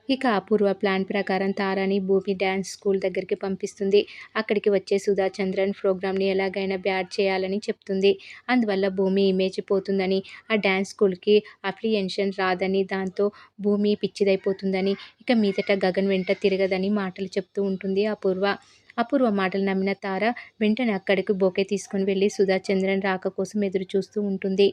ఇక అపూర్వ ప్లాన్ ప్రకారం తారాని భూమి డ్యాన్స్ స్కూల్ దగ్గరికి పంపిస్తుంది. అక్కడికి వచ్చే సుధా చంద్రన్ ప్రోగ్రామ్‌ని ఎలాగైనా బ్యాడ్ చేయాలని చెప్తుంది. అందువల్ల భూమి ఇమేజ్ పోతుందని, ఆ డ్యాన్స్ స్కూల్‌కి అఫిలియేషన్ రాదని, దాంతో భూమి పిచ్చిదైపోతుందని, ఇక మీదట గగన్ వెంట తిరగదని మాటలు చెప్తూ ఉంటుంది అపూర్వ. అపూర్వ మాటలు నమ్మిన తార వెంటనే అక్కడికి బొకే తీసుకొని వెళ్లి సుధా చంద్రన్ రాక కోసం ఎదురు చూస్తూ ఉంటుంది.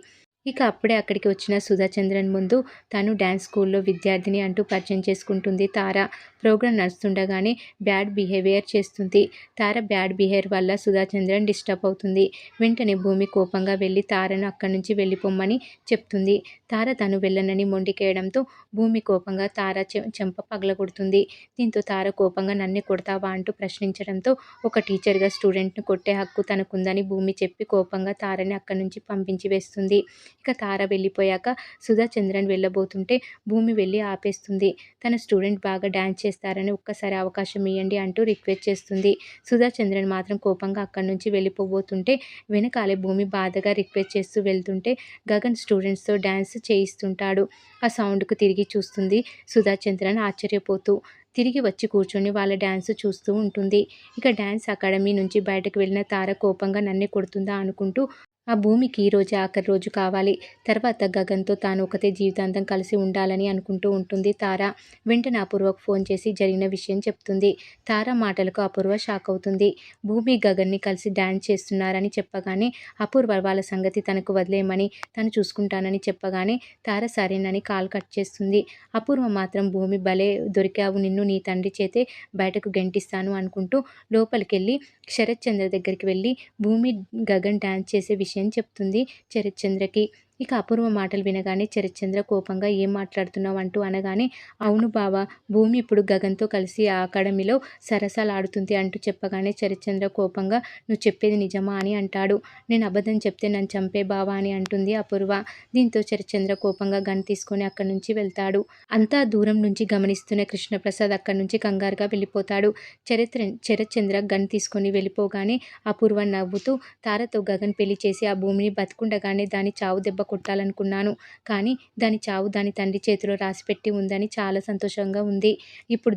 ఇక అప్పుడే అక్కడికి వచ్చిన సుధా చంద్రన్ ముందు తను డాన్స్ స్కూల్‌లో విద్యార్థిని అంటూ పరిచయం చేసుకుంటుంది తార. ప్రోగ్రామ్ నడుస్తుండగానే బ్యాడ్ బిహేవియర్ చేస్తుంది. తార బ్యాడ్ బిహేవియర్ వల్ల సుధా చంద్రన్ డిస్టర్బ్ అవుతుంది. వెంటనే భూమి కోపంగా వెళ్లి తారను అక్కడి నుంచి వెళ్ళిపొమ్మని చెప్తుంది. తార తను వెళ్ళనని మొండికేయడంతో భూమి కోపంగా తార చెంప పగలగొడుతుంది. దీంతో తార కోపంగా నన్నే కొడతావా అంటూ ప్రశ్నించడంతో ఒక టీచర్‌గా స్టూడెంట్‌ని కొట్టే హక్కు తనకుందని భూమి చెప్పి కోపంగా తారని అక్కడి నుంచి పంపించి వేస్తుంది. ఇక తార వెళ్ళిపోయాక సుధా చంద్రన్ వెళ్ళబోతుంటే భూమి వెళ్ళి ఆపేస్తుంది. తన స్టూడెంట్ బాగా డాన్స్ చేస్తారని ఒక్కసారి అవకాశం ఇయ్యండి అంటూ రిక్వెస్ట్ చేస్తుంది. సుధా చంద్రన్ మాత్రం కోపంగా అక్కడి నుంచి వెళ్ళిపోబోతుంటే వెనకాలే భూమి బాధగా రిక్వెస్ట్ చేస్తూ వెళ్తుంటే గగన్ స్టూడెంట్స్‌తో డాన్స్ చేయిస్తుంటాడు. ఆ సౌండ్‌కు తిరిగి చూస్తుంది సుధా చంద్రన్ ఆశ్చర్యపోతూ. తిరిగి వచ్చి కూర్చొని వాళ్ళ డాన్స్ చూస్తూ ఉంటుంది. ఇక డాన్స్ అకాడమీ నుంచి బయటకు వెళ్ళిన తార కోపంగా నన్నే కొడుతుందా అనుకుంటూ ఆ భూమికి ఈరోజే ఆఖరి రోజు కావాలి. తర్వాత గగన్‌తో తాను ఒకతే జీవితాంతం కలిసి ఉండాలని అనుకుంటూ ఉంటుంది తార. వెంటనే అపూర్వకు ఫోన్ చేసి జరిగిన విషయం చెప్తుంది. తార మాటలకు అపూర్వ షాక్ అవుతుంది. భూమి, గగన్‌ని కలిసి డాన్స్ చేస్తున్నారని చెప్పగానే అపూర్వ వాళ్ళ సంగతి తనకు వదిలేయమని, తను చూసుకుంటానని చెప్పగానే తార సరేనని కాల్ కట్ చేస్తుంది. అపూర్వ మాత్రం భూమి భలే దొరికావు నిన్ను నీ తండ్రి చేతే బయటకు గెంటిస్తాను అనుకుంటూ లోపలికెళ్ళి శరత్ చంద్ర దగ్గరికి వెళ్ళి భూమి, గగన్ డాన్స్ చేసే విషయం చెప్తుంది శరత్ చంద్రకి. ఇక అపూర్వ మాటలు వినగానే శరత్ చంద్ర కోపంగా ఏం మాట్లాడుతున్నావు అంటూ అనగానే అవును బావ, భూమి ఇప్పుడు గగన్‌తో కలిసి ఆ అకాడమీలో సరసాలాడుతుంది అంటూ చెప్పగానే శరత్ చంద్ర కోపంగా నువ్వు చెప్పేది నిజమా అని అంటాడు. నేను అబద్ధం చెప్తే నన్ను చంపే బావ అని అంటుంది అపూర్వ. దీంతో శరత్ చంద్ర కోపంగా గన్ తీసుకొని అక్కడి నుంచి వెళ్తాడు. అంతా దూరం నుంచి గమనిస్తున్న కృష్ణప్రసాద్ అక్కడి నుంచి కంగారుగా వెళ్ళిపోతాడు. శరత్ చంద్ర గన్ తీసుకొని వెళ్ళిపోగానే అపూర్వ నవ్వుతూ తారతో గగన్ పెళ్లి చేసి ఆ భూమిని బతికుండగానే దాని చావు దెబ్బ కొట్టాలనుకున్నాను. కానీ దాని చావు దాని తండ్రి చేతిలో రాసిపెట్టి ఉందని చాలా సంతోషంగా ఉంది. ఇప్పుడు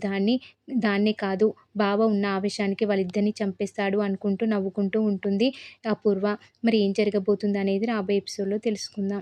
దాన్నే కాదు బావ ఉన్న ఆవేశానికి వాళ్ళిద్దరిని చంపేస్తాడు అనుకుంటూ నవ్వుకుంటూ ఉంటుంది అపూర్వ. మరి ఏం జరగబోతుందనేది రాబోయే ఎపిసోడ్‌లో తెలుసుకుందాం.